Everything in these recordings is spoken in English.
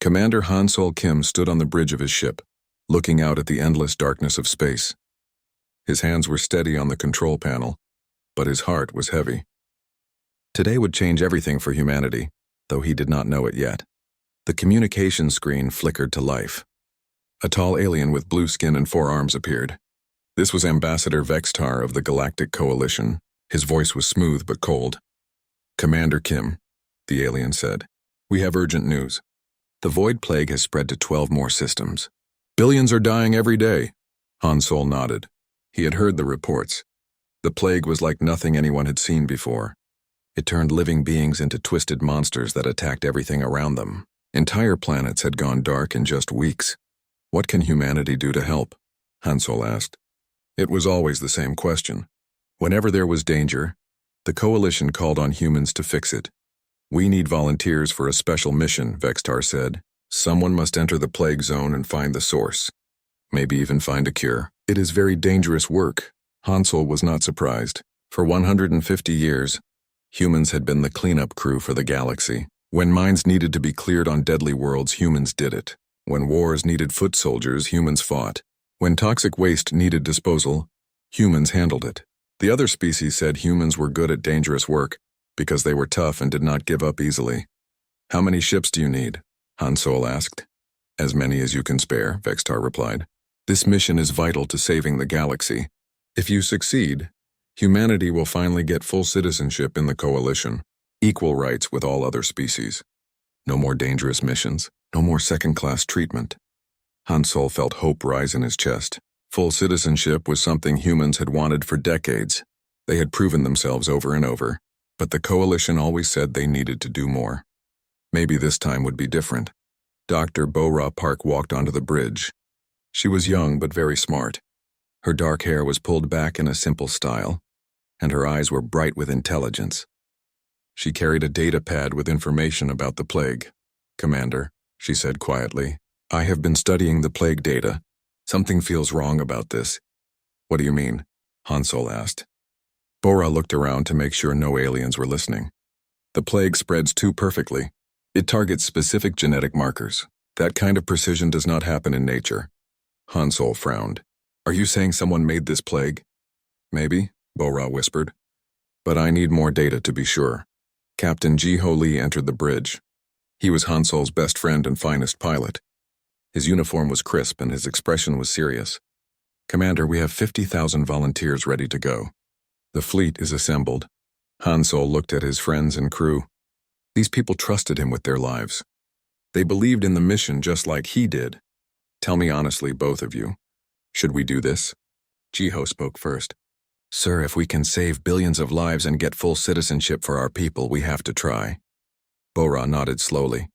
Commander Han Sol Kim stood on the bridge of his ship, looking out at the endless darkness of space. His hands were steady on the control panel, but his heart was heavy. Today would change everything for humanity, though he did not know it yet. The communication screen flickered to life. A tall alien with blue skin and 4 arms appeared. This was Ambassador Vextar of the Galactic Coalition. His voice was smooth but cold. "Commander Kim," the alien said, "we have urgent news. The Void Plague has spread to 12 more systems. Billions are dying every day." Han Sol nodded. He had heard the reports. The plague was like nothing anyone had seen before. It turned living beings into twisted monsters that attacked everything around them. Entire planets had gone dark in just weeks. What can humanity do to help? Han Sol asked. It was always the same question. Whenever there was danger, the Coalition called on humans to fix it. "We need volunteers for a special mission," Vextar said. "Someone must enter the plague zone and find the source. Maybe even find a cure. It is very dangerous work." Han Sol was not surprised. For 150 years, humans had been the cleanup crew for the galaxy. When mines needed to be cleared on deadly worlds, humans did it. When wars needed foot soldiers, humans fought. When toxic waste needed disposal, humans handled it. The other species said humans were good at dangerous work because they were tough and did not give up easily. "How many ships do you need?" Han Sol asked. "As many as you can spare," Vextar replied. "This mission is vital to saving the galaxy. If you succeed, humanity will finally get full citizenship in the Coalition, equal rights with all other species. No more dangerous missions, no more second-class treatment." Han Sol felt hope rise in his chest. Full citizenship was something humans had wanted for decades. They had proven themselves over and over, but the Coalition always said they needed to do more. Maybe this time would be different. Dr. Bo-Ra Park walked onto the bridge. She was young but very smart. Her dark hair was pulled back in a simple style, and her eyes were bright with intelligence. She carried a data pad with information about the plague. "Commander," she said quietly, "I have been studying the plague data. Something feels wrong about this." "What do you mean?" Han Sol asked. Bo-Ra looked around to make sure no aliens were listening. "The plague spreads too perfectly. It targets specific genetic markers. That kind of precision does not happen in nature." Han Sol frowned. "Are you saying someone made this plague?" "Maybe," Bo-Ra whispered. "But I need more data to be sure." Captain Ji-Ho Lee entered the bridge. He was Han Sol's best friend and finest pilot. His uniform was crisp and his expression was serious. "Commander, we have 50,000 volunteers ready to go. The fleet is assembled." Han Sol looked at his friends and crew. These people trusted him with their lives. They believed in the mission just like he did. "Tell me honestly, both of you. Should we do this?" Ji-Ho spoke first. "Sir, if we can save billions of lives and get full citizenship for our people, we have to try." Bo-Ra nodded slowly.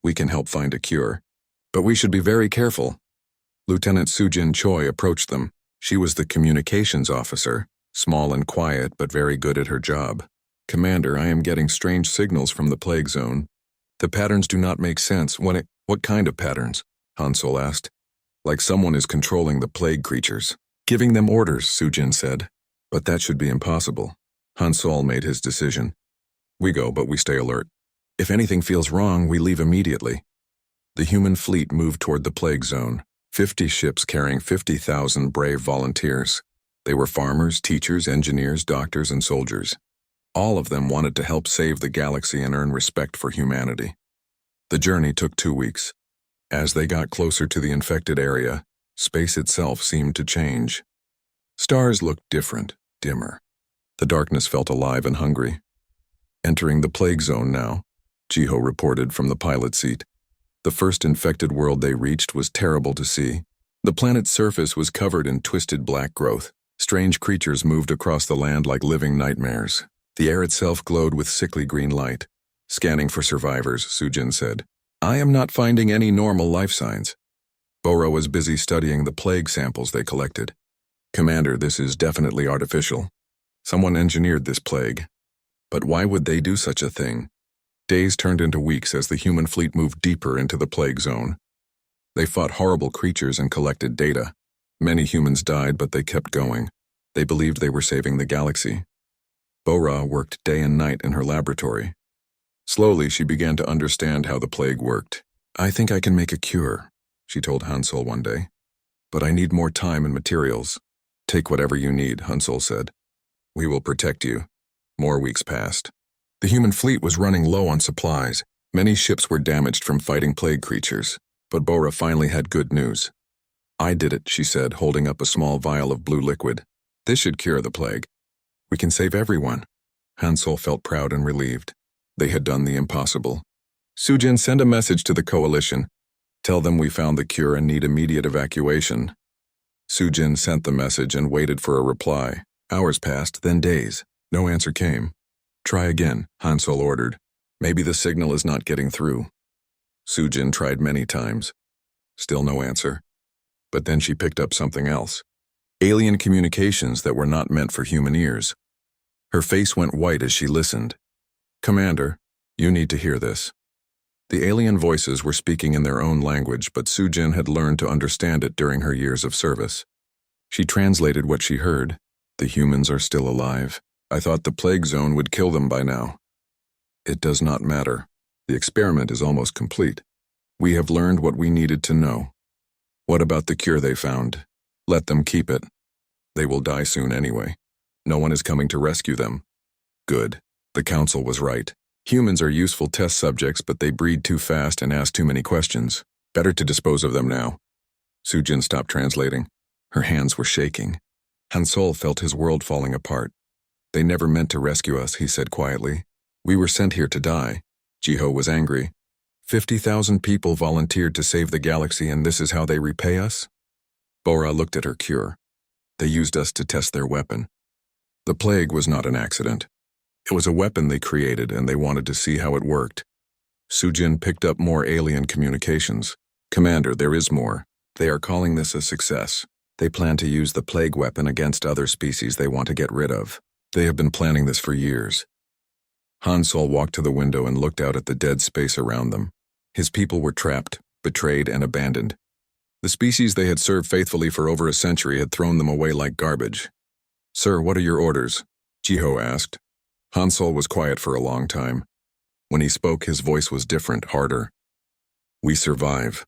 "We can help find a cure. But we should be very careful." Lieutenant Sujin Choi approached them. She was the communications officer, small and quiet but very good at her job. "Commander, I am getting strange signals from the plague zone. The patterns do not make sense. What kind of patterns?" Han Sol asked. "Like someone is controlling the plague creatures. Giving them orders," Sujin said. "But that should be impossible." Han Sol made his decision. "We go, but we stay alert. If anything feels wrong, we leave immediately." The human fleet moved toward the plague zone, 50 ships carrying 50,000 brave volunteers. They were farmers, teachers, engineers, doctors, and soldiers. All of them wanted to help save the galaxy and earn respect for humanity. The journey took 2 weeks. As they got closer to the infected area, space itself seemed to change. Stars looked different, dimmer. The darkness felt alive and hungry. "Entering the plague zone now," Ji-Ho reported from the pilot seat. The first infected world they reached was terrible to see. The planet's surface was covered in twisted black growth. Strange creatures moved across the land like living nightmares. The air itself glowed with sickly green light. "Scanning for survivors," Sujin said. "I am not finding any normal life signs." Bo-Ra was busy studying the plague samples they collected. "Commander, this is definitely artificial. Someone engineered this plague. But why would they do such a thing?" Days turned into weeks as the human fleet moved deeper into the plague zone. They fought horrible creatures and collected data. Many humans died, but they kept going. They believed they were saving the galaxy. Bo-Ra worked day and night in her laboratory. Slowly, she began to understand how the plague worked. I think I can make a cure, she told Hansol one day. But I need more time and materials. Take whatever you need, Hansol said. We will protect you. More weeks passed. The human fleet was running low on supplies. Many ships were damaged from fighting plague creatures. But Bora finally had good news. I did it, she said, holding up a small vial of blue liquid. This should cure the plague. We can save everyone. Hansol felt proud and relieved. They had done the impossible. Sujin, send a message to the coalition. Tell them we found the cure and need immediate evacuation. Sujin sent the message and waited for a reply. Hours passed, then days. No answer came. Try again, Hansol ordered. Maybe the signal is not getting through. Sujin tried many times. Still no answer. But then she picked up something else. Alien communications that were not meant for human ears. Her face went white as she listened. Commander, you need to hear this. The alien voices were speaking in their own language, but Sujin had learned to understand it during her years of service. She translated what she heard. The humans are still alive. I thought the plague zone would kill them by now. It does not matter. The experiment is almost complete. We have learned what we needed to know. What about the cure they found? Let them keep it. They will die soon anyway. No one is coming to rescue them. Good. The council was right. Humans are useful test subjects, but they breed too fast and ask too many questions. Better to dispose of them now. Sujin stopped translating. Her hands were shaking. Hansol felt his world falling apart. They never meant to rescue us, he said quietly. We were sent here to die. Jiho was angry. 50,000 people volunteered to save the galaxy, and this is how they repay us? Bora looked at her cure. They used us to test their weapon. The plague was not an accident. It was a weapon they created, and they wanted to see how it worked. Sujin picked up more alien communications. Commander, there is more. They are calling this a success. They plan to use the plague weapon against other species they want to get rid of. They have been planning this for years. Hansol walked to the window and looked out at the dead space around them. His people were trapped, betrayed, and abandoned. The species they had served faithfully for over a century had thrown them away like garbage. Sir, what are your orders? Jiho asked. Hansol was quiet for a long time. When he spoke, his voice was different, harder. We survive.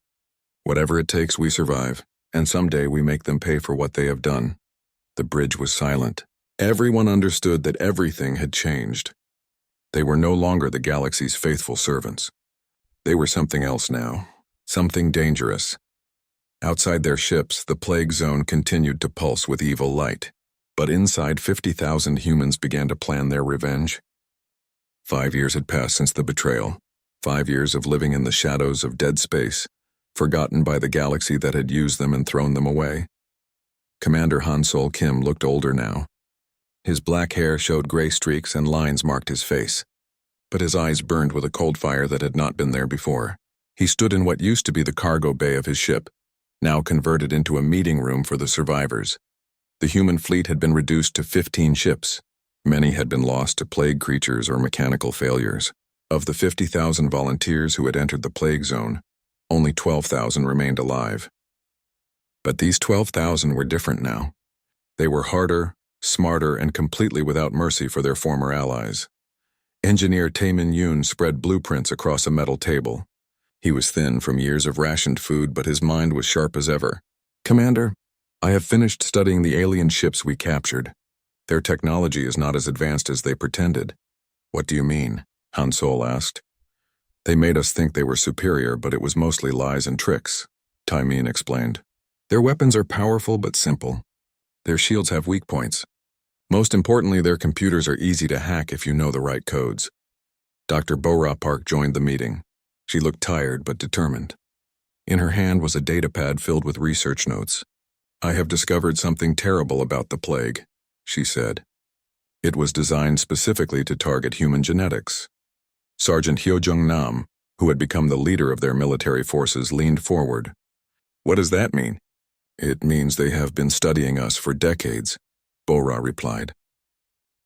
Whatever it takes, we survive, and someday we make them pay for what they have done. The bridge was silent. Everyone understood that everything had changed. They were no longer the galaxy's faithful servants. They were something else now, something dangerous. Outside their ships, the plague zone continued to pulse with evil light. But inside, 50,000 humans began to plan their revenge. 5 years had passed since the betrayal. 5 years of living in the shadows of dead space, forgotten by the galaxy that had used them and thrown them away. Commander Hansol Kim looked older now. His black hair showed gray streaks and lines marked his face. But his eyes burned with a cold fire that had not been there before. He stood in what used to be the cargo bay of his ship, now converted into a meeting room for the survivors. The human fleet had been reduced to 15 ships. Many had been lost to plague creatures or mechanical failures. Of the 50,000 volunteers who had entered the plague zone, only 12,000 remained alive. But these 12,000 were different now. They were harder, smarter, and completely without mercy for their former allies. Engineer Taemin Yoon spread blueprints across a metal table. He was thin from years of rationed food, but his mind was sharp as ever. Commander, I have finished studying the alien ships we captured. Their technology is not as advanced as they pretended. What do you mean? Hansol asked. They made us think they were superior, but it was mostly lies and tricks, Taemin explained. Their weapons are powerful but simple. Their shields have weak points. Most importantly, their computers are easy to hack if you know the right codes. Dr. Bora Park joined the meeting. She looked tired but determined. In her hand was a datapad filled with research notes. I have discovered something terrible about the plague, she said. It was designed specifically to target human genetics. Sergeant Hyojung Nam, who had become the leader of their military forces, leaned forward. What does that mean? It means they have been studying us for decades, Bora replied.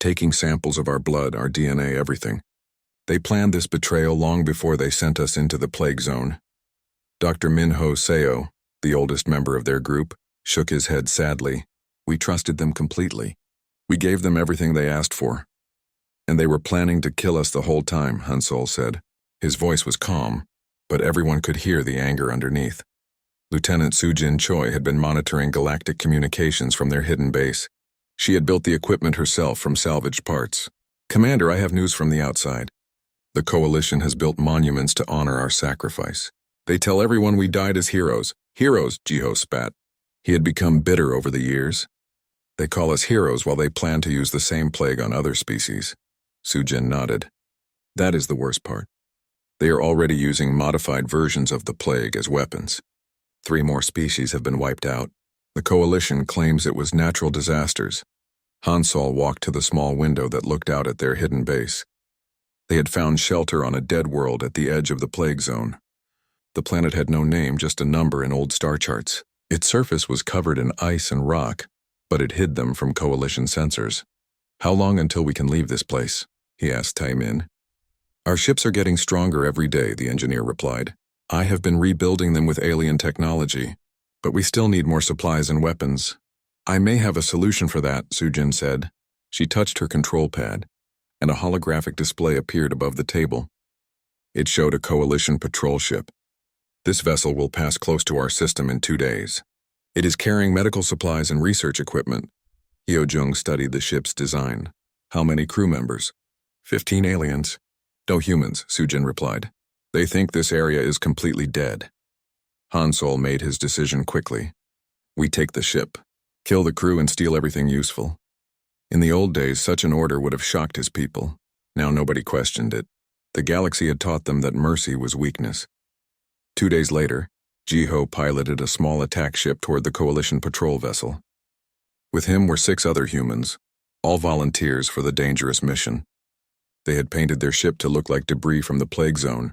Taking samples of our blood, our DNA, everything. They planned this betrayal long before they sent us into the plague zone. Dr. Minho Seo, the oldest member of their group, shook his head sadly. We trusted them completely. We gave them everything they asked for. And they were planning to kill us the whole time, Hansol said. His voice was calm. but everyone could hear the anger underneath. Lieutenant Sujin Choi had been monitoring galactic communications from their hidden base. She had built the equipment herself from salvaged parts. "Commander, I have news from the outside. The Coalition has built monuments to honor our sacrifice. They tell everyone we died as heroes." "Heroes," Jiho spat. He had become bitter over the years. "They call us heroes while they plan to use the same plague on other species." Sujin nodded. "That is the worst part. They are already using modified versions of the plague as weapons. 3 more species have been wiped out. The Coalition claims it was natural disasters." Hansol walked to the small window that looked out at their hidden base. They had found shelter on a dead world at the edge of the plague zone. The planet had no name, just a number in old star charts. Its surface was covered in ice and rock, but it hid them from Coalition sensors. "How long until we can leave this place?" he asked Taimin. "Our ships are getting stronger every day," the engineer replied. "I have been rebuilding them with alien technology, but we still need more supplies and weapons." "I may have a solution for that," Sujin said. She touched her control pad, and a holographic display appeared above the table. It showed a Coalition patrol ship. "This vessel will pass close to our system in 2 days. It is carrying medical supplies and research equipment." Hyojung studied the ship's design. "How many crew members?" 15 aliens. "No humans," Sujin replied. "They think this area is completely dead." Hansol made his decision quickly. "We take the ship, kill the crew and steal everything useful." In the old days, such an order would have shocked his people. Now nobody questioned it. The galaxy had taught them that mercy was weakness. 2 days later, Jiho piloted a small attack ship toward the Coalition patrol vessel. With him were 6 other humans, all volunteers for the dangerous mission. They had painted their ship to look like debris from the plague zone.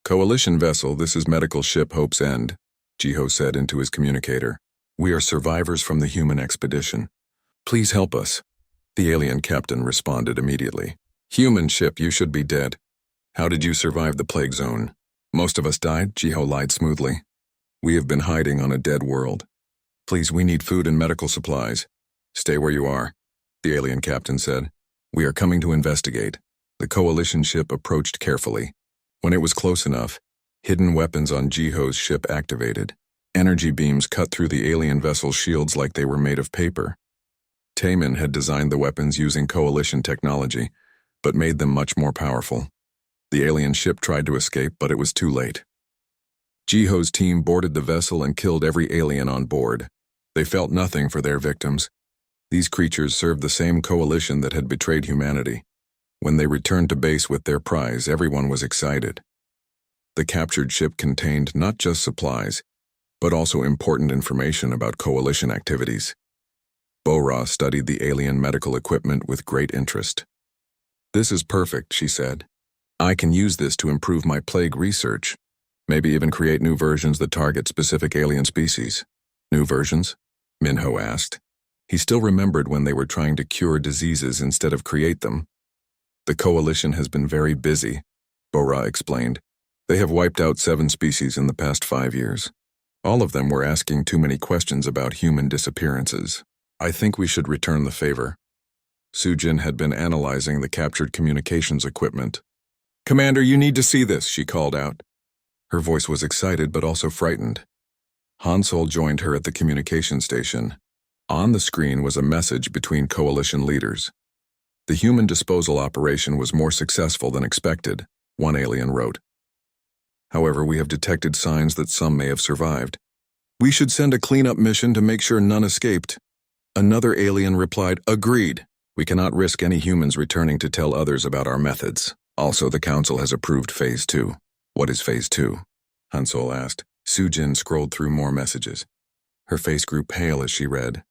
"Coalition vessel, this is medical ship Hope's End," Jiho said into his communicator. "We are survivors from the human expedition. Please help us." The alien captain responded immediately. "Human ship, you should be dead. How did you survive the plague zone?" "Most of us died," Jiho lied smoothly. "We have been hiding on a dead world. Please, we need food and medical supplies." "Stay where you are," the alien captain said. "We are coming to investigate." The Coalition ship approached carefully. When it was close enough, hidden weapons on Jiho's ship activated. Energy beams cut through the alien vessel's shields like they were made of paper. Taimin had designed the weapons using Coalition technology, but made them much more powerful. The alien ship tried to escape, but it was too late. Jiho's team boarded the vessel and killed every alien on board. They felt nothing for their victims. These creatures served the same Coalition that had betrayed humanity. When they returned to base with their prize, everyone was excited. The captured ship contained not just supplies, but also important information about Coalition activities. Bo-Ra studied the alien medical equipment with great interest. "This is perfect," she said. "I can use this to improve my plague research, maybe even create new versions that target specific alien species." "New versions?" Minho asked. He still remembered when they were trying to cure diseases instead of create them. "The Coalition has been very busy," Bo-Ra explained. "They have wiped out 7 species in the past 5 years. All of them were asking too many questions about human disappearances. I think we should return the favor." Sujin had been analyzing the captured communications equipment. "Commander, you need to see this," she called out. Her voice was excited but also frightened. Hansol joined her at the communication station. On the screen was a message between Coalition leaders. "The human disposal operation was more successful than expected," one alien wrote. "However, we have detected signs that some may have survived. We should send a cleanup mission to make sure none escaped." Another alien replied, "Agreed. We cannot risk any humans returning to tell others about our methods. Also, the Council has approved Phase 2. "What is Phase 2? Hansol asked. Sujin scrolled through more messages. Her face grew pale as she read.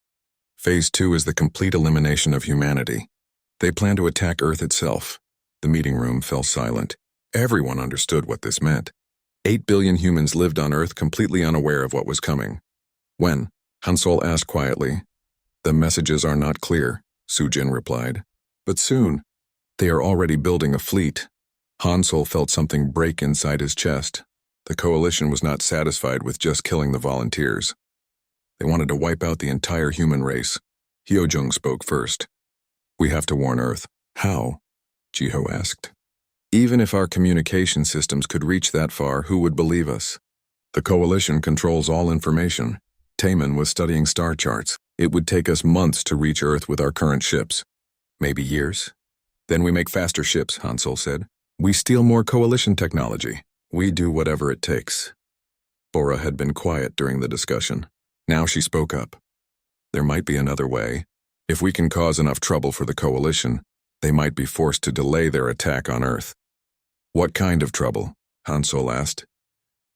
"Phase 2 is the complete elimination of humanity. They plan to attack Earth itself." The meeting room fell silent. Everyone understood what this meant. 8 billion humans lived on Earth completely unaware of what was coming. "When?" Hansol asked quietly. "The messages are not clear," Sujin replied. "But soon. They are already building a fleet." Hansol felt something break inside his chest. The Coalition was not satisfied with just killing the volunteers. They wanted to wipe out the entire human race. Hyojung spoke first. "We have to warn Earth." "How?" Jiho asked. Even if our communication systems could reach that far, who would believe us? The Coalition controls all information. Taman was studying star charts. It would take us months to reach Earth with our current ships. Maybe years. Then we make faster ships, Hansel said. We steal more Coalition technology. We do whatever it takes. Bora had been quiet during the discussion. Now she spoke up. There might be another way. If we can cause enough trouble for the Coalition, they might be forced to delay their attack on Earth. What kind of trouble? Hansel asked.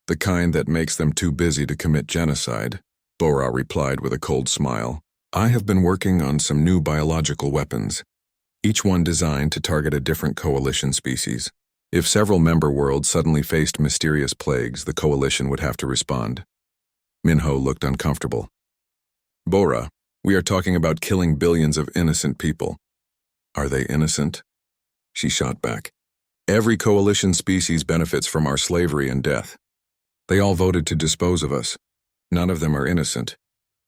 The kind that makes them too busy to commit genocide, Bora replied with a cold smile. I have been working on some new biological weapons, each one designed to target a different Coalition species. If several member worlds suddenly faced mysterious plagues, the Coalition would have to respond. Minho looked uncomfortable. Bora, we are talking about killing billions of innocent people. Are they innocent? She shot back. Every Coalition species benefits from our slavery and death. They all voted to dispose of us. None of them are innocent.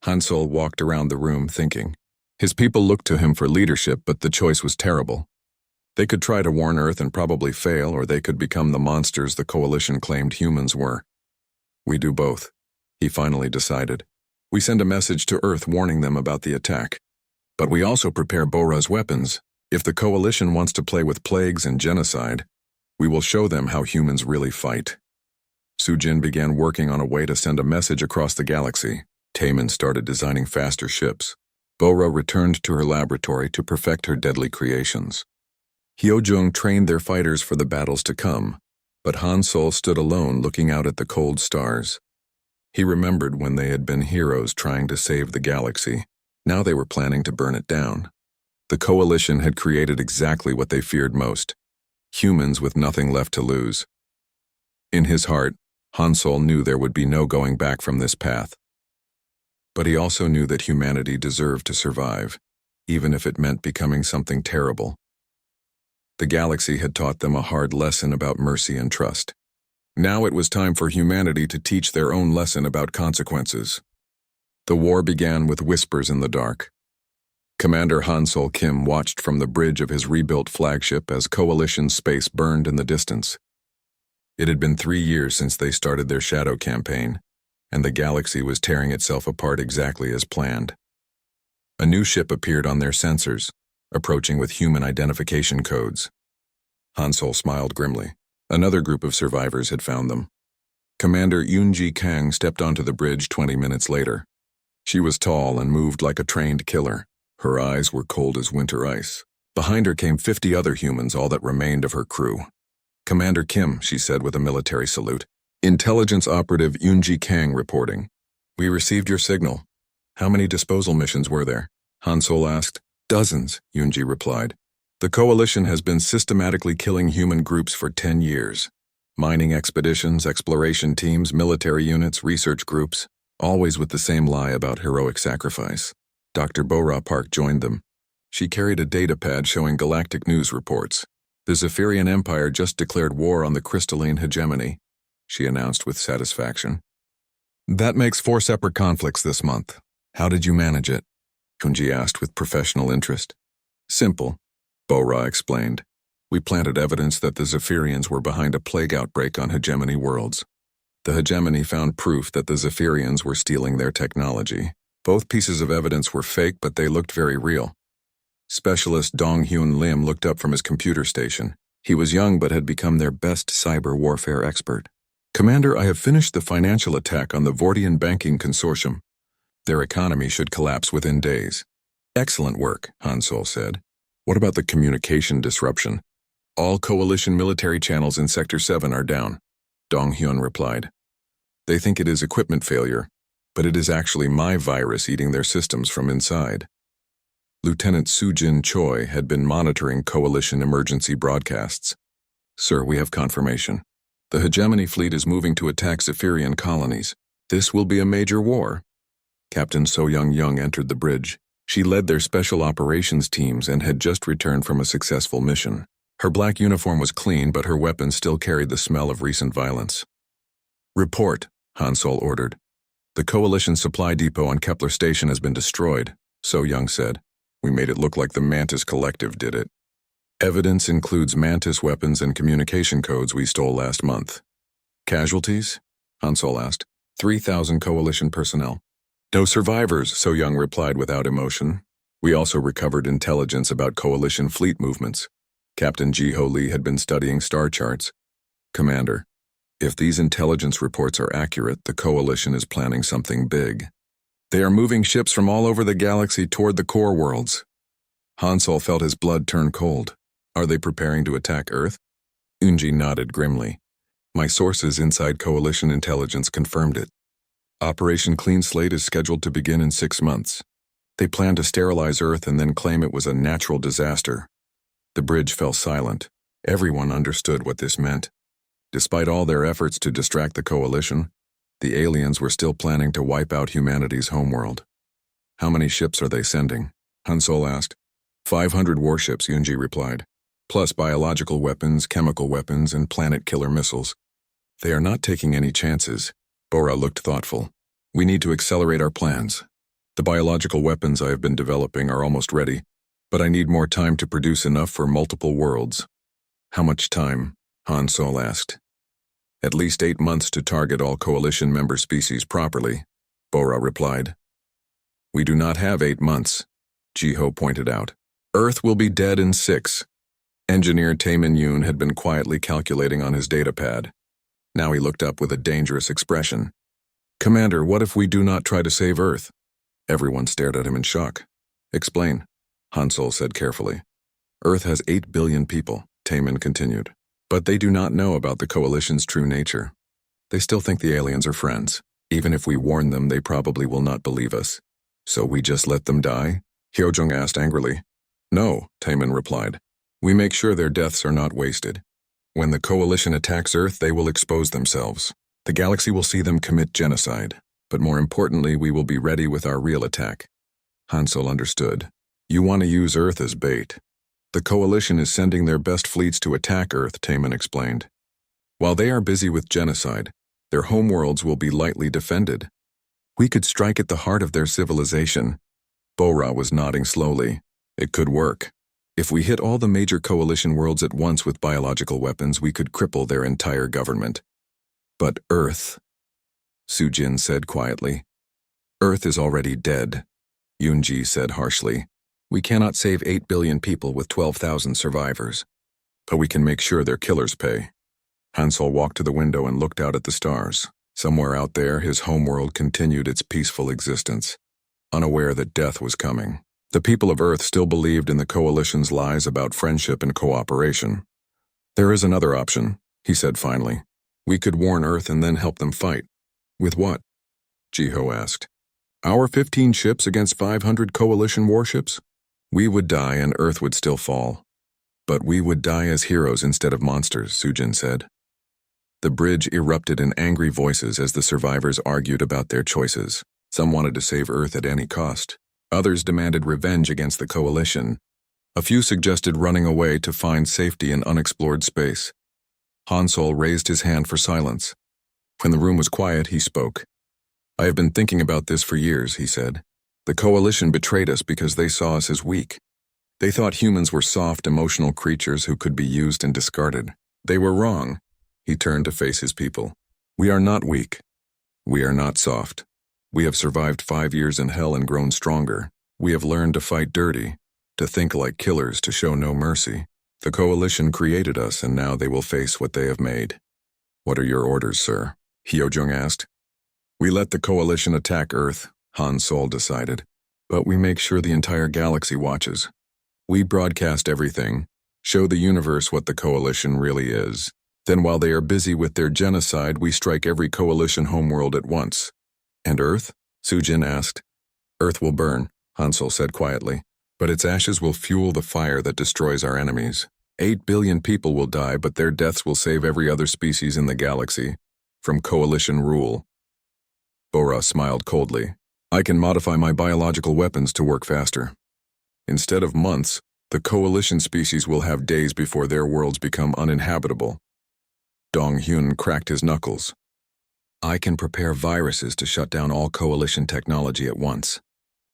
Hansel walked around the room thinking. His people looked to him for leadership, but the choice was terrible. They could try to warn Earth and probably fail, or they could become the monsters the Coalition claimed humans were. We do both, he finally decided. We send a message to Earth warning them about the attack. But we also prepare Bora's weapons. If the Coalition wants to play with plagues and genocide, we will show them how humans really fight. Sujin began working on a way to send a message across the galaxy. Taman started designing faster ships. Bora returned to her laboratory to perfect her deadly creations. Hyojung trained their fighters for the battles to come, but Hansel stood alone looking out at the cold stars. He remembered when they had been heroes trying to save the galaxy. Now they were planning to burn it down. The Coalition had created exactly what they feared most. Humans with nothing left to lose. In his heart, Hansel knew there would be no going back from this path. But he also knew that humanity deserved to survive, even if it meant becoming something terrible. The galaxy had taught them a hard lesson about mercy and trust. Now it was time for humanity to teach their own lesson about consequences. The war began with whispers in the dark. Commander Hansel Kim watched from the bridge of his rebuilt flagship as Coalition space burned in the distance. It had been 3 years since they started their shadow campaign, and the galaxy was tearing itself apart exactly as planned. A new ship appeared on their sensors, approaching with human identification codes. Hansel smiled grimly. Another group of survivors had found them. Commander Yunji Kang stepped onto the bridge 20 minutes later. She was tall and moved like a trained killer. Her eyes were cold as winter ice. Behind her came 50 other humans, all that remained of her crew. Commander Kim, she said with a military salute. Intelligence operative Yunji Kang reporting. We received your signal. How many disposal missions were there? Hansel asked. Dozens, Yunji replied. The Coalition has been systematically killing human groups for 10 years. Mining expeditions, exploration teams, military units, research groups, always with the same lie about heroic sacrifice. Dr. Bora Park joined them. She carried a data pad showing galactic news reports. The Zephyrian Empire just declared war on the crystalline hegemony, she announced with satisfaction. That makes 4 separate conflicts this month. How did you manage it? Kunji asked with professional interest. Simple, Bora explained. We planted evidence that the Zephyrians were behind a plague outbreak on hegemony worlds. The hegemony found proof that the Zephyrians were stealing their technology. Both pieces of evidence were fake, but they looked very real. Specialist Dong Hyun Lim looked up from his computer station. He was young but had become their best cyber warfare expert. Commander, I have finished the financial attack on the Vortian Banking Consortium. Their economy should collapse within days. Excellent work, Hansel said. What about the communication disruption? All Coalition military channels in Sector 7 are down, Dong Hyun replied. They think it is equipment failure, but it is actually my virus eating their systems from inside. Lieutenant Sujin Choi had been monitoring Coalition emergency broadcasts. Sir, we have confirmation. The hegemony fleet is moving to attack Zephyrian colonies. This will be a major war. Captain So Young entered the bridge. She led their special operations teams and had just returned from a successful mission. Her black uniform was clean, but her weapon still carried the smell of recent violence. Report, Hansel ordered. The Coalition supply depot on Kepler Station has been destroyed, So Young said. We made it look like the Mantis Collective did it. Evidence includes Mantis weapons and communication codes we stole last month. Casualties? Hansol asked. 3,000 Coalition personnel. No survivors, So Young replied without emotion. We also recovered intelligence about Coalition fleet movements. Captain Jiho Lee had been studying star charts. Commander, if these intelligence reports are accurate, the Coalition is planning something big. They are moving ships from all over the galaxy toward the core worlds. Hansol felt his blood turn cold. Are they preparing to attack Earth? Unji nodded grimly. My sources inside Coalition intelligence confirmed it. Operation Clean Slate is scheduled to begin in 6 months. They plan to sterilize Earth and then claim it was a natural disaster. The bridge fell silent. Everyone understood what this meant. Despite all their efforts to distract the Coalition, the aliens were still planning to wipe out humanity's homeworld. How many ships are they sending? Hansol asked. 500 warships, Yunji replied, plus biological weapons, chemical weapons, and planet-killer missiles. They are not taking any chances. Bora looked thoughtful. We need to accelerate our plans. The biological weapons I have been developing are almost ready, but I need more time to produce enough for multiple worlds. How much time? Hansol asked. At least 8 months to target all Coalition member species properly, Bora replied. We do not have 8 months, Jiho pointed out. Earth will be dead in 6. Engineer Taemin Yoon had been quietly calculating on his datapad. Now he looked up with a dangerous expression. Commander, what if we do not try to save Earth? Everyone stared at him in shock. Explain, Hansol said carefully. Earth has 8 billion people, Taemin continued. But they do not know about the Coalition's true nature. They still think the aliens are friends. Even if we warn them, they probably will not believe us. So we just let them die? Hyojung asked angrily. No, Taemin replied. We make sure their deaths are not wasted. When the Coalition attacks Earth, they will expose themselves. The galaxy will see them commit genocide. But more importantly, we will be ready with our real attack. Hansol understood. You want to use Earth as bait. The Coalition is sending their best fleets to attack Earth, Taemin explained. While they are busy with genocide, their homeworlds will be lightly defended. We could strike at the heart of their civilization. Bora was nodding slowly. It could work. If we hit all the major Coalition worlds at once with biological weapons, we could cripple their entire government. But Earth, Sujin said quietly. Earth is already dead, Yoonji said harshly. We cannot save 8 billion people with 12,000 survivors. But we can make sure their killers pay. Hansol walked to the window and looked out at the stars. Somewhere out there, his homeworld continued its peaceful existence, unaware that death was coming. The people of Earth still believed in the Coalition's lies about friendship and cooperation. There is another option, he said finally. We could warn Earth and then help them fight. With what? Jiho asked. Our 15 ships against 500 Coalition warships? We would die and Earth would still fall. But we would die as heroes instead of monsters, Sujin said. The bridge erupted in angry voices as the survivors argued about their choices. Some wanted to save Earth at any cost. Others demanded revenge against the Coalition. A few suggested running away to find safety in unexplored space. Hansol raised his hand for silence. When the room was quiet, he spoke. I have been thinking about this for years, he said. The Coalition betrayed us because they saw us as weak. They thought humans were soft, emotional creatures who could be used and discarded. They were wrong. He turned to face his people. We are not weak. We are not soft. We have survived 5 years in hell and grown stronger. We have learned to fight dirty, to think like killers, to show no mercy. The Coalition created us, and now they will face what they have made. What are your orders, sir? Hyojung asked. We let the Coalition attack Earth, Hansol decided, but we make sure the entire galaxy watches. We broadcast everything, show the universe what the Coalition really is. Then while they are busy with their genocide, we strike every Coalition homeworld at once. And Earth? Sujin asked. Earth will burn, Hansol said quietly, but its ashes will fuel the fire that destroys our enemies. 8 billion people will die, but their deaths will save every other species in the galaxy from Coalition rule. Bora smiled coldly. I can modify my biological weapons to work faster. Instead of months, the Coalition species will have days before their worlds become uninhabitable. Dong Hyun cracked his knuckles. I can prepare viruses to shut down all Coalition technology at once.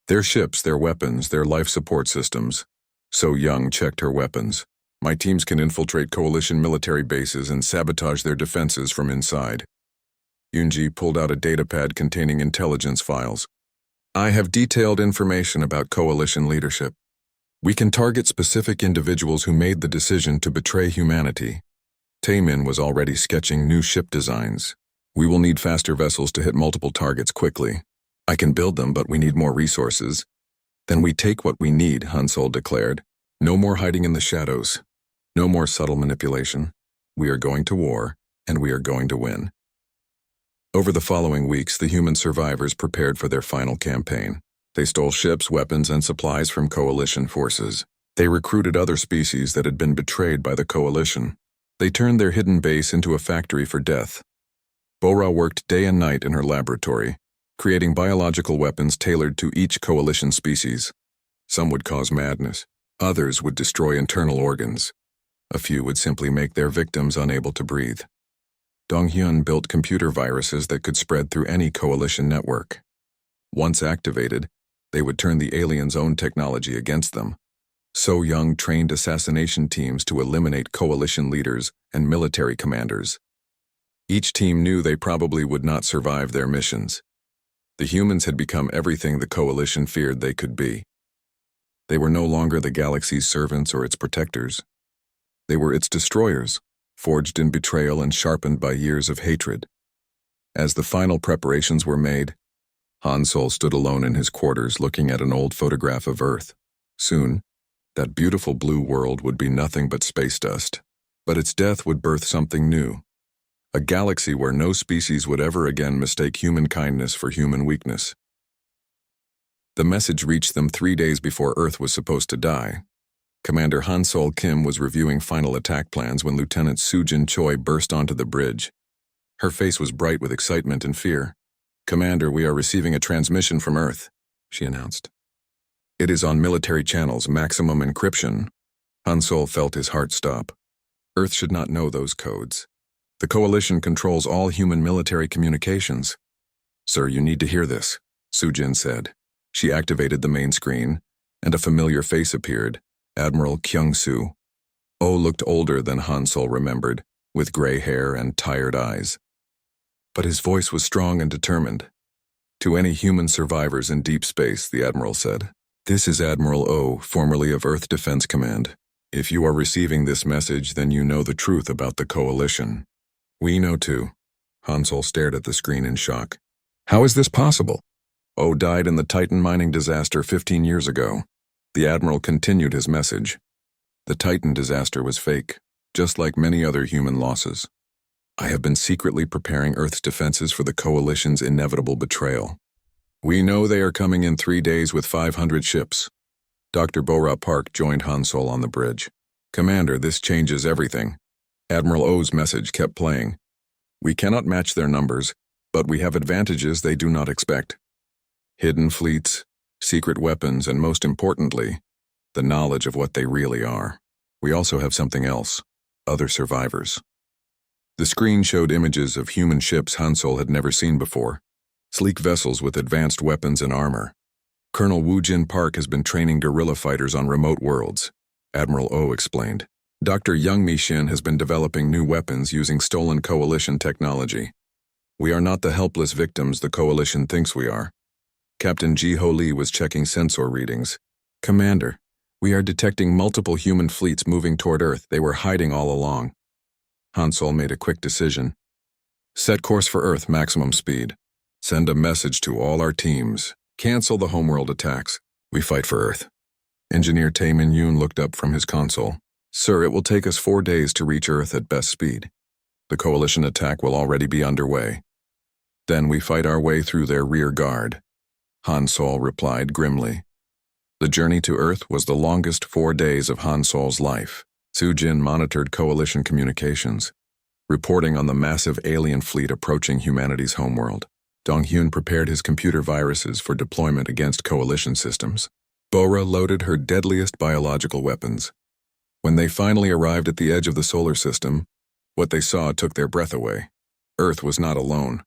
Their ships, their weapons, their life support systems. So Young checked her weapons. My teams can infiltrate coalition military bases and sabotage their defenses from inside. Yunji pulled out a datapad containing intelligence files. I have detailed information about coalition leadership. We can target specific individuals who made the decision to betray humanity. Taemin was already sketching new ship designs. We will need faster vessels to hit multiple targets quickly. I can build them, but we need more resources. Then we take what we need, Hansol declared. No more hiding in the shadows. No more subtle manipulation. We are going to war, and we are going to win. Over the following weeks, the human survivors prepared for their final campaign. They stole ships, weapons, and supplies from coalition forces. They recruited other species that had been betrayed by the coalition. They turned their hidden base into a factory for death. Bora worked day and night in her laboratory, creating biological weapons tailored to each coalition species. Some would cause madness. Others would destroy internal organs. A few would simply make their victims unable to breathe. Donghyun built computer viruses that could spread through any coalition network. Once activated, they would turn the aliens' own technology against them. So Young trained assassination teams to eliminate coalition leaders and military commanders. Each team knew they probably would not survive their missions. The humans had become everything the coalition feared they could be. They were no longer the galaxy's servants or its protectors. They were its destroyers, forged in betrayal and sharpened by years of hatred. As the final preparations were made, Hansol stood alone in his quarters looking at an old photograph of Earth. Soon, that beautiful blue world would be nothing but space dust. But its death would birth something new. A galaxy where no species would ever again mistake human kindness for human weakness. The message reached them 3 days before Earth was supposed to die. Commander Hansol Kim was reviewing final attack plans when Lieutenant Sujin Choi burst onto the bridge. Her face was bright with excitement and fear. "Commander, we are receiving a transmission from Earth," she announced. "It is on military channels, maximum encryption." Hansol felt his heart stop. Earth should not know those codes. The coalition controls all human military communications. "Sir, you need to hear this," Sujin said. She activated the main screen, and a familiar face appeared, Admiral Kyung-soo. Oh looked older than Hansol remembered, with gray hair and tired eyes. But his voice was strong and determined. "To any human survivors in deep space," the Admiral said, "this is Admiral Oh, formerly of Earth Defense Command. If you are receiving this message, then you know the truth about the coalition." "We know too." Hansol stared at the screen in shock. "How is this possible?" "Oh died in the Titan mining disaster 15 years ago." The Admiral continued his message. The Titan disaster was fake, just like many other human losses. "I have been secretly preparing Earth's defenses for the coalition's inevitable betrayal. We know they are coming in 3 days with 500 ships." Dr. Bora Park joined Hansol on the bridge. "Commander, this changes everything." Admiral Oh's message kept playing. "We cannot match their numbers, but we have advantages they do not expect. Hidden fleets, secret weapons, and most importantly, the knowledge of what they really are. We also have something else, other survivors." The screen showed images of human ships Hansol had never seen before, sleek vessels with advanced weapons and armor. "Colonel Woojin Park has been training guerrilla fighters on remote worlds," Admiral Oh explained. "Dr. Youngmi Shin has been developing new weapons using stolen coalition technology. We are not the helpless victims the coalition thinks we are." Captain Ji-Ho Lee was checking sensor readings. "Commander, we are detecting multiple human fleets moving toward Earth. They were hiding all along." Hansol made a quick decision. "Set course for Earth, maximum speed. Send a message to all our teams. Cancel the homeworld attacks. We fight for Earth." Engineer Taemin Yoon looked up from his console. "Sir, it will take us 4 days to reach Earth at best speed. The coalition attack will already be underway. Then we fight our way through their rear guard." Hansol replied grimly. The journey to Earth was the longest 4 days of Hansol's life. Sujin monitored coalition communications, reporting on the massive alien fleet approaching humanity's homeworld. Donghyun prepared his computer viruses for deployment against coalition systems. Bora loaded her deadliest biological weapons. When they finally arrived at the edge of the solar system, what they saw took their breath away. Earth was not alone.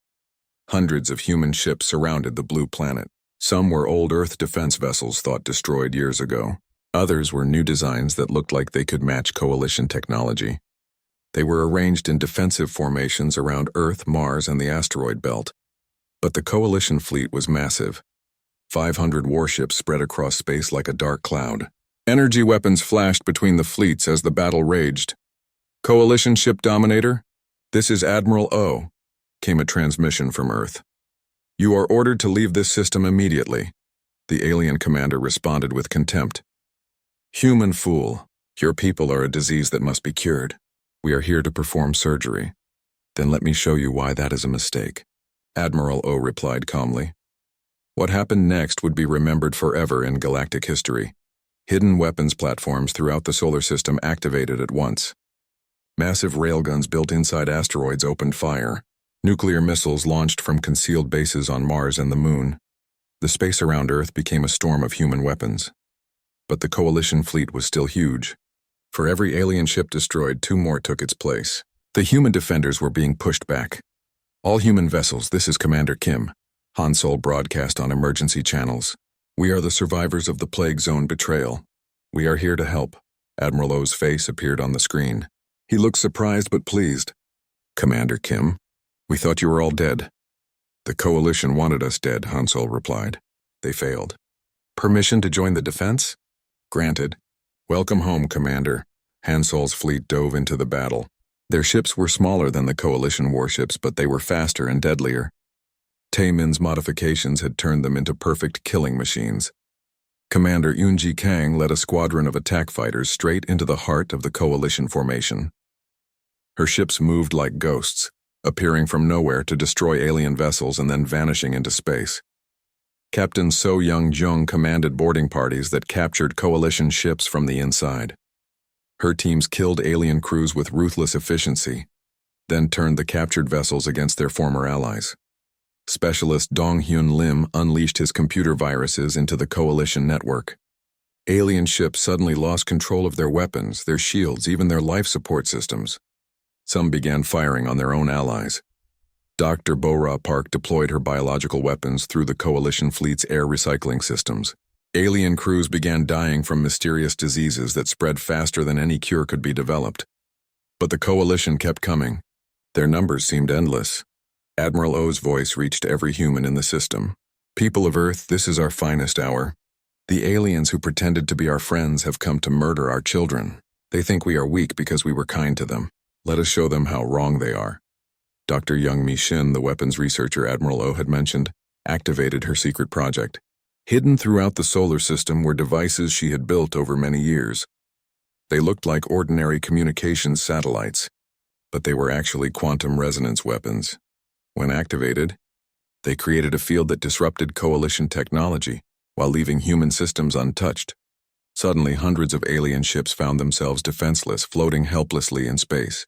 Hundreds of human ships surrounded the blue planet. Some were old Earth defense vessels thought destroyed years ago. Others were new designs that looked like they could match coalition technology. They were arranged in defensive formations around Earth, Mars, and the asteroid belt. But the coalition fleet was massive. 500 warships spread across space like a dark cloud. Energy weapons flashed between the fleets as the battle raged. "Coalition Ship Dominator, this is Admiral O," came a transmission from Earth. "You are ordered to leave this system immediately." The alien commander responded with contempt. "Human fool, your people are a disease that must be cured. We are here to perform surgery." "Then let me show you why that is a mistake," Admiral O replied calmly. What happened next would be remembered forever in galactic history. Hidden weapons platforms throughout the solar system activated at once. Massive railguns built inside asteroids opened fire. Nuclear missiles launched from concealed bases on Mars and the Moon. The space around Earth became a storm of human weapons. But the coalition fleet was still huge. For every alien ship destroyed, 2 more took its place. The human defenders were being pushed back. "All human vessels, this is Commander Kim," Han Sol broadcast on emergency channels. "We are the survivors of the Plague Zone betrayal. We are here to help." Admiral O's face appeared on the screen. He looked surprised but pleased. "Commander Kim, we thought you were all dead." "The coalition wanted us dead," Han Sol replied. "They failed." "Permission to join the defense?" "Granted." "Welcome home, Commander." Han Sol's fleet dove into the battle. Their ships were smaller than the coalition warships, but they were faster and deadlier. Taemin's modifications had turned them into perfect killing machines. Commander Yoonji Kang led a squadron of attack fighters straight into the heart of the coalition formation. Her ships moved like ghosts, appearing from nowhere to destroy alien vessels and then vanishing into space. Captain So Young-jung commanded boarding parties that captured coalition ships from the inside. Her teams killed alien crews with ruthless efficiency, then turned the captured vessels against their former allies. Specialist Dong-hyun Lim unleashed his computer viruses into the coalition network. Alien ships suddenly lost control of their weapons, their shields, even their life support systems. Some began firing on their own allies. Dr. Bora Park deployed her biological weapons through the coalition fleet's air recycling systems. Alien crews began dying from mysterious diseases that spread faster than any cure could be developed. But the coalition kept coming. Their numbers seemed endless. Admiral O's voice reached every human in the system. "People of Earth, this is our finest hour. The aliens who pretended to be our friends have come to murder our children. They think we are weak because we were kind to them. Let us show them how wrong they are." Dr. Young Mi-shin, the weapons researcher Admiral O had mentioned, activated her secret project. Hidden throughout the solar system were devices she had built over many years. They looked like ordinary communications satellites, but they were actually quantum resonance weapons. When activated, they created a field that disrupted coalition technology while leaving human systems untouched. Suddenly, hundreds of alien ships found themselves defenseless, floating helplessly in space.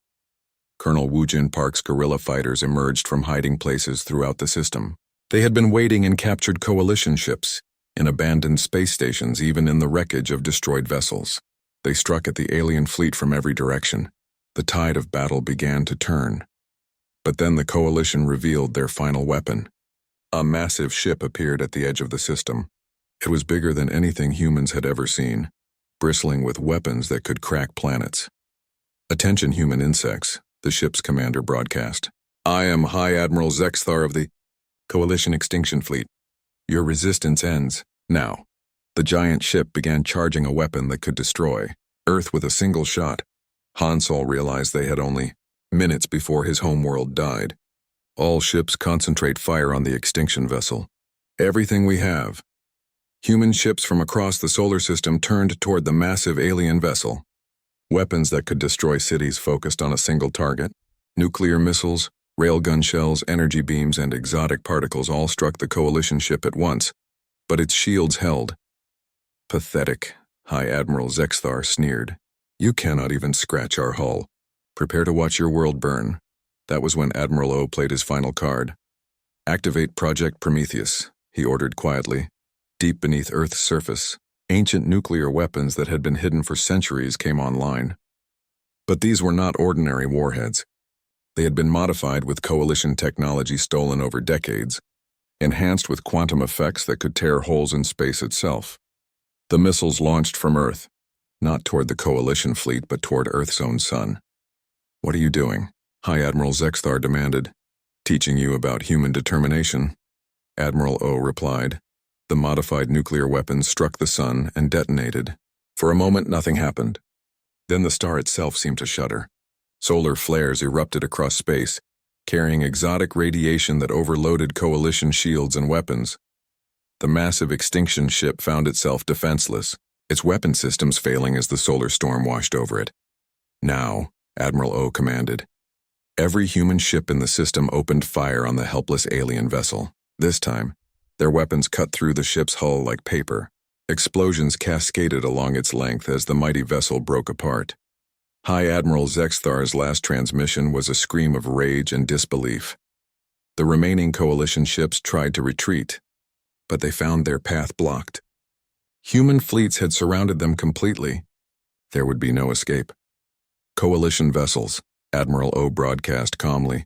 Colonel Woojin Park's guerrilla fighters emerged from hiding places throughout the system. They had been waiting in captured coalition ships, in abandoned space stations, even in the wreckage of destroyed vessels. They struck at the alien fleet from every direction. The tide of battle began to turn. But then the coalition revealed their final weapon. A massive ship appeared at the edge of the system. It was bigger than anything humans had ever seen, bristling with weapons that could crack planets. "Attention, human insects," the ship's commander broadcast. "I am High Admiral Zexthar of the Coalition Extinction Fleet. Your resistance ends now." The giant ship began charging a weapon that could destroy Earth with a single shot. Han Sol realized they had only minutes before his homeworld died. "All ships concentrate fire on the extinction vessel. Everything we have." Human ships from across the solar system turned toward the massive alien vessel. Weapons that could destroy cities focused on a single target. Nuclear missiles, railgun shells, energy beams, and exotic particles all struck the coalition ship at once, but its shields held. "Pathetic," High Admiral Zexthar sneered. "You cannot even scratch our hull. Prepare to watch your world burn." That was when Admiral O played his final card. "Activate Project Prometheus," he ordered quietly. Deep beneath Earth's surface, ancient nuclear weapons that had been hidden for centuries came online. But these were not ordinary warheads. They had been modified with coalition technology stolen over decades, enhanced with quantum effects that could tear holes in space itself. The missiles launched from Earth, not toward the Coalition fleet but toward Earth's own sun. "What are you doing?" High Admiral Zexthar demanded. "Teaching you about human determination." Admiral O replied. The modified nuclear weapons struck the sun and detonated. For a moment, nothing happened. Then the star itself seemed to shudder. Solar flares erupted across space, carrying exotic radiation that overloaded Coalition shields and weapons. The massive extinction ship found itself defenseless, its weapon systems failing as the solar storm washed over it. "Now," Admiral O commanded. Every human ship in the system opened fire on the helpless alien vessel. This time, their weapons cut through the ship's hull like paper. Explosions cascaded along its length as the mighty vessel broke apart. High Admiral Zexthar's last transmission was a scream of rage and disbelief. The remaining Coalition ships tried to retreat, but they found their path blocked. Human fleets had surrounded them completely. There would be no escape. "Coalition vessels," Admiral O broadcast calmly.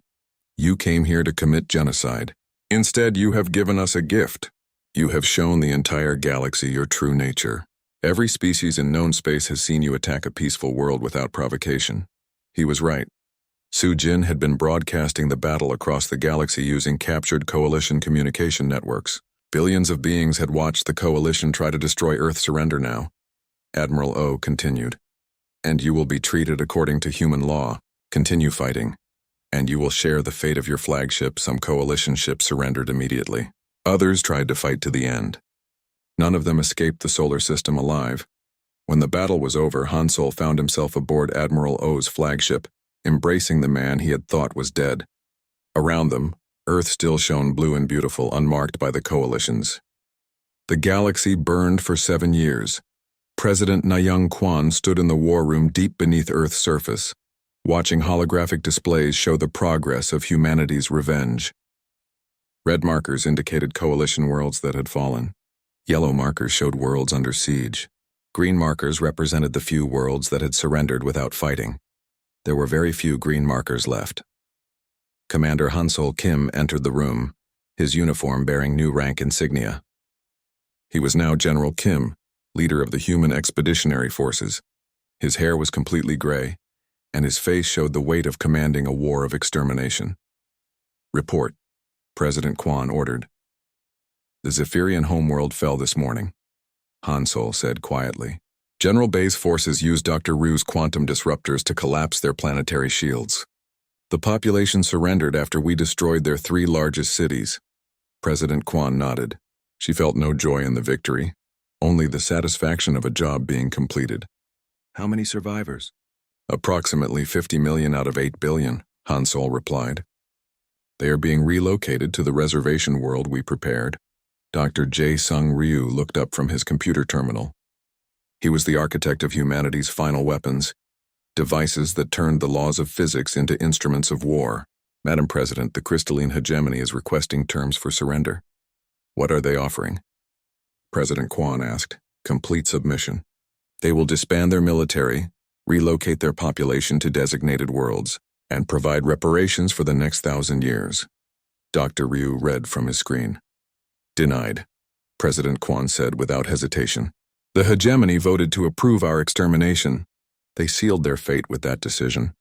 "You came here to commit genocide. Instead, you have given us a gift. You have shown the entire galaxy your true nature. Every species in known space has seen you attack a peaceful world without provocation." He was right. Su Jin had been broadcasting the battle across the galaxy using captured Coalition communication networks. Billions of beings had watched the Coalition try to destroy Earth's surrender now. Admiral O continued. "And you will be treated according to human law. Continue fighting. And you will share the fate of your flagship. Some Coalition ships surrendered immediately. Others tried to fight to the end. None of them escaped the solar system alive. When the battle was over, Han Sol found himself aboard Admiral O's flagship, embracing the man he had thought was dead. Around them, Earth still shone blue and beautiful, unmarked by the Coalitions. The galaxy burned for 7 years. President Nayang Quan stood in the war room deep beneath Earth's surface, watching holographic displays show the progress of humanity's revenge. Red markers indicated Coalition worlds that had fallen. Yellow markers showed worlds under siege. Green markers represented the few worlds that had surrendered without fighting. There were very few green markers left. Commander Hansol Kim entered the room, his uniform bearing new rank insignia. He was now General Kim, leader of the human expeditionary forces. His hair was completely gray, and his face showed the weight of commanding a war of extermination. "Report," President Quan ordered. "The Zephyrian homeworld fell this morning," Han Sol said quietly. "General Bay's forces used Dr. Ru's quantum disruptors to collapse their planetary shields. The population surrendered after we destroyed their 3 largest cities." President Quan nodded. She felt no joy in the victory, only the satisfaction of a job being completed. "How many survivors?" "Approximately 50 million out of 8 billion, Han Sol replied. "They are being relocated to the reservation world we prepared." Dr. Jae Sung Ryu looked up from his computer terminal. He was the architect of humanity's final weapons, devices that turned the laws of physics into instruments of war. "Madam President, the crystalline hegemony is requesting terms for surrender." "What are they offering?" President Quan asked. "Complete submission. They will disband their military, relocate their population to designated worlds, and provide reparations for the next 1,000 years. Dr. Ryu read from his screen. "Denied," President Quan said without hesitation. "The hegemony voted to approve our extermination." They sealed their fate with that decision.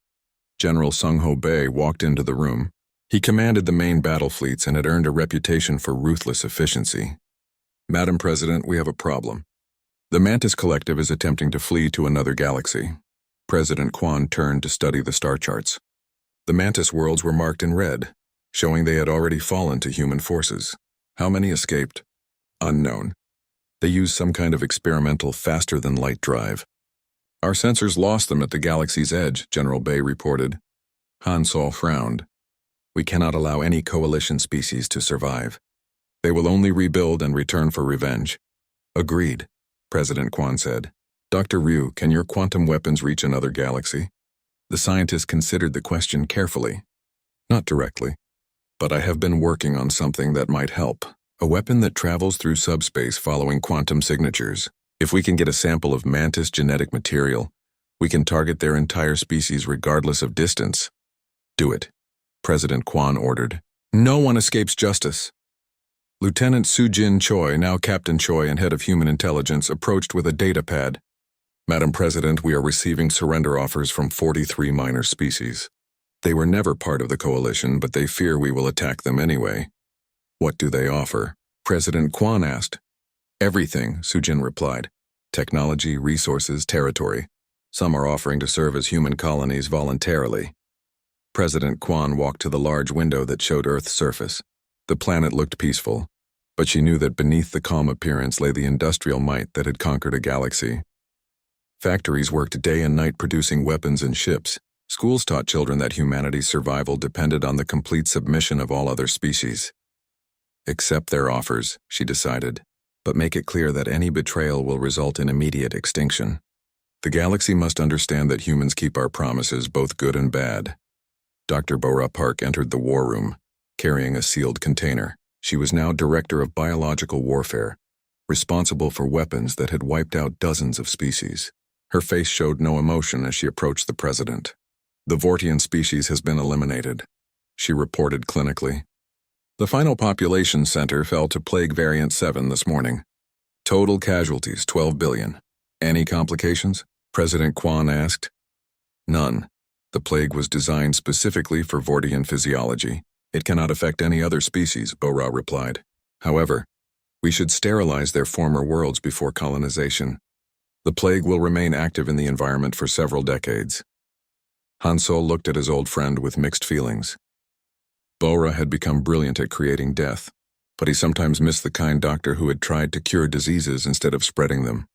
General Sung Ho Bei walked into the room. He commanded the main battle fleets and had earned a reputation for ruthless efficiency. "Madam President, we have a problem. The Mantis Collective is attempting to flee to another galaxy." President Quan turned to study the star charts. The Mantis worlds were marked in red, showing they had already fallen to human forces. How many escaped? Unknown. They used some kind of experimental faster-than-light drive. "Our sensors lost them at the galaxy's edge," General Bay reported. Han Sol frowned. "We cannot allow any Coalition species to survive. They will only rebuild and return for revenge." "Agreed," President Quan said. "Dr. Ryu, can your quantum weapons reach another galaxy?" The scientist considered the question carefully. "Not directly, but I have been working on something that might help. A weapon that travels through subspace following quantum signatures. If we can get a sample of Mantis genetic material, we can target their entire species regardless of distance." "Do it," President Quan ordered. "No one escapes justice." Lieutenant Sujin Choi, now Captain Choi and head of human intelligence, approached with a data pad. Madam President, we are receiving surrender offers from 43 minor species. They were never part of the coalition, but they fear we will attack them anyway. What do they offer? President Kwan asked. Everything, Sujin replied. Technology, resources, territory. Some are offering to serve as human colonies voluntarily. President Kwan walked to the large window that showed Earth's surface. The planet looked peaceful, but she knew that beneath the calm appearance lay the industrial might that had conquered a galaxy. Factories worked day and night producing weapons and ships. Schools taught children that humanity's survival depended on the complete submission of all other species. Accept their offers, she decided, but make it clear that any betrayal will result in immediate extinction. The galaxy must understand that humans keep our promises, both good and bad. Dr. Bora Park entered the war room, carrying a sealed container. She was now Director of Biological Warfare, responsible for weapons that had wiped out dozens of species. Her face showed no emotion as she approached the president. The Vortian species has been eliminated, she reported clinically. The final population center fell to Plague Variant 7 this morning. Total casualties, 12 billion. Any complications? President Kwan asked. None. The plague was designed specifically for Vortian physiology. It cannot affect any other species, Bora replied. However, we should sterilize their former worlds before colonization. The plague will remain active in the environment for several decades. Hansol looked at his old friend with mixed feelings. Bora had become brilliant at creating death, but he sometimes missed the kind doctor who had tried to cure diseases instead of spreading them.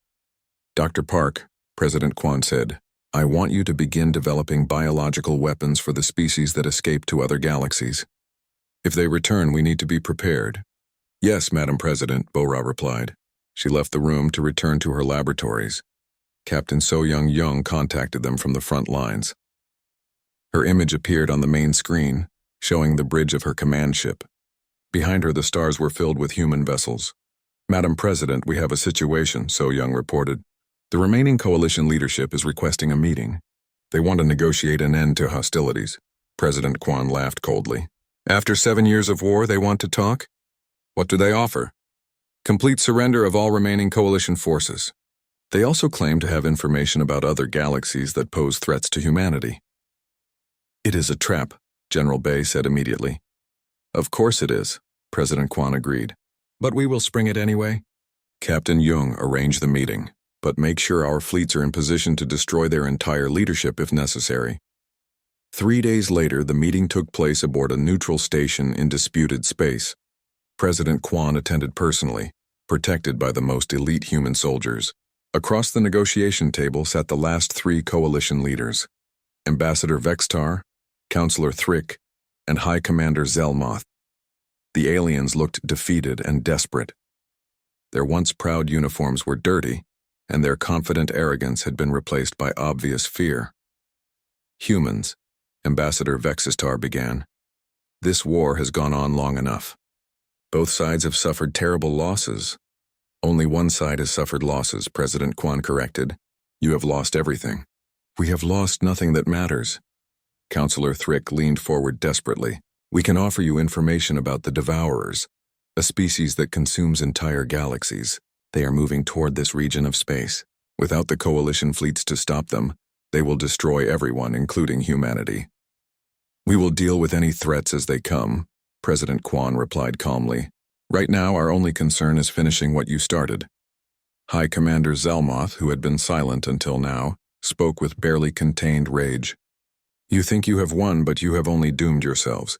Dr. Park, President Kwan said, I want you to begin developing biological weapons for the species that escape to other galaxies. If they return, we need to be prepared. Yes, Madam President, Bora replied. She left the room to return to her laboratories. Captain So-Young contacted them from the front lines. Her image appeared on the main screen, showing the bridge of her command ship. Behind her, the stars were filled with human vessels. Madam President, we have a situation, So-Young reported. The remaining coalition leadership is requesting a meeting. They want to negotiate an end to hostilities. President Kwan laughed coldly. After 7 years of war, they want to talk? What do they offer? Complete surrender of all remaining coalition forces. They also claim to have information about other galaxies that pose threats to humanity. It is a trap, General Bay said immediately. Of course it is, President Kwan agreed. But we will spring it anyway. Captain Jung arranged the meeting, but make sure our fleets are in position to destroy their entire leadership if necessary. 3 days later, the meeting took place aboard a neutral station in disputed space. President Kwan attended personally, protected by the most elite human soldiers. Across the negotiation table sat the last 3 coalition leaders, Ambassador Vextar, Counselor Thrick, and High Commander Zelmoth. The aliens looked defeated and desperate. Their once proud uniforms were dirty, and their confident arrogance had been replaced by obvious fear. Humans, Ambassador Vexistar began. This war has gone on long enough. Both sides have suffered terrible losses. Only one side has suffered losses, President Kwan corrected. You have lost everything. We have lost nothing that matters. Counselor Thrick leaned forward desperately. We can offer you information about the Devourers, a species that consumes entire galaxies. They are moving toward this region of space. Without the coalition fleets to stop them, they will destroy everyone, including humanity. We will deal with any threats as they come, President Kwan replied calmly. Right now, our only concern is finishing what you started. High Commander Zelmoth, who had been silent until now, spoke with barely contained rage. You think you have won, but you have only doomed yourselves.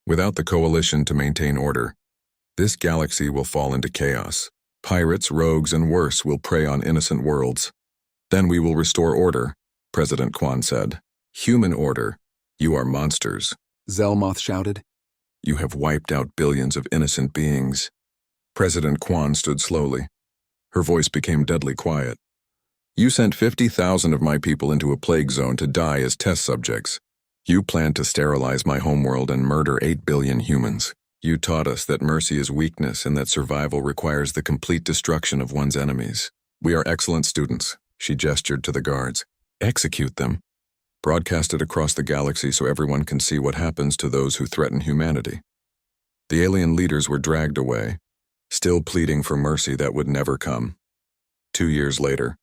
Without the coalition to maintain order, this galaxy will fall into chaos. Pirates, rogues, and worse will prey on innocent worlds. Then we will restore order, President Kwan said. Human order. You are monsters, Zelmoth shouted. You have wiped out billions of innocent beings. President Kwan stood slowly. Her voice became deadly quiet. You sent 50,000 of my people into a plague zone to die as test subjects. You planned to sterilize my homeworld and murder 8 billion humans. You taught us that mercy is weakness and that survival requires the complete destruction of one's enemies. We are excellent students, she gestured to the guards. Execute them. Broadcast it across the galaxy so everyone can see what happens to those who threaten humanity. The alien leaders were dragged away, still pleading for mercy that would never come. 2 years later,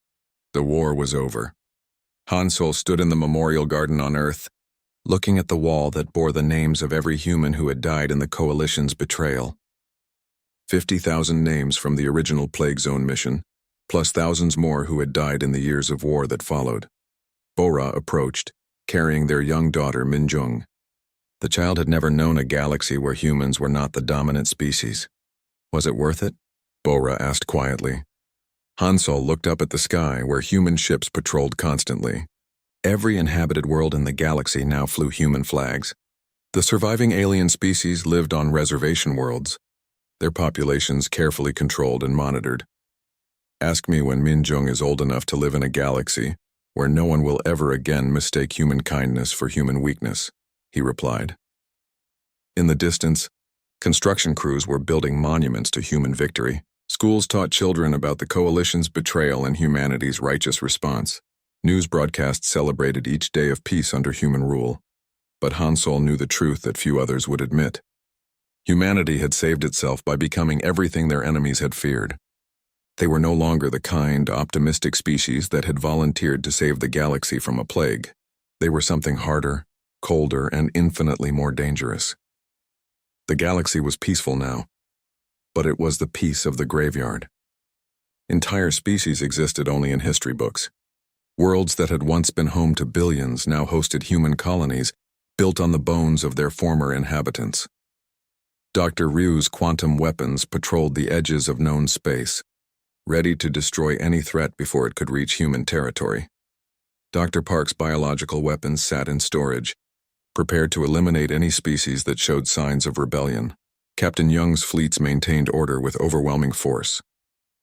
the war was over. Han Solo stood in the memorial garden on Earth, looking at the wall that bore the names of every human who had died in the Coalition's betrayal. 50,000 names from the original Plague Zone mission, plus thousands more who had died in the years of war that followed. Bora approached, carrying their young daughter Minjung. The child had never known a galaxy where humans were not the dominant species. Was it worth it? Bora asked quietly. Han Solo looked up at the sky where human ships patrolled constantly. Every inhabited world in the galaxy now flew human flags. The surviving alien species lived on reservation worlds, their populations carefully controlled and monitored. Ask me when Minjung is old enough to live in a galaxy where no one will ever again mistake human kindness for human weakness, he replied. In the distance, construction crews were building monuments to human victory. Schools taught children about the Coalition's betrayal and humanity's righteous response. News broadcasts celebrated each day of peace under human rule. But Han Solo knew the truth that few others would admit. Humanity had saved itself by becoming everything their enemies had feared. They were no longer the kind, optimistic species that had volunteered to save the galaxy from a plague. They were something harder, colder, and infinitely more dangerous. The galaxy was peaceful now, but it was the peace of the graveyard. Entire species existed only in history books. Worlds that had once been home to billions now hosted human colonies built on the bones of their former inhabitants. Dr. Ryu's quantum weapons patrolled the edges of known space, ready to destroy any threat before it could reach human territory. Dr. Park's biological weapons sat in storage, prepared to eliminate any species that showed signs of rebellion. Captain Young's fleets maintained order with overwhelming force.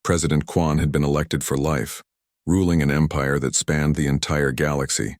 President Quan had been elected for life, ruling an empire that spanned the entire galaxy.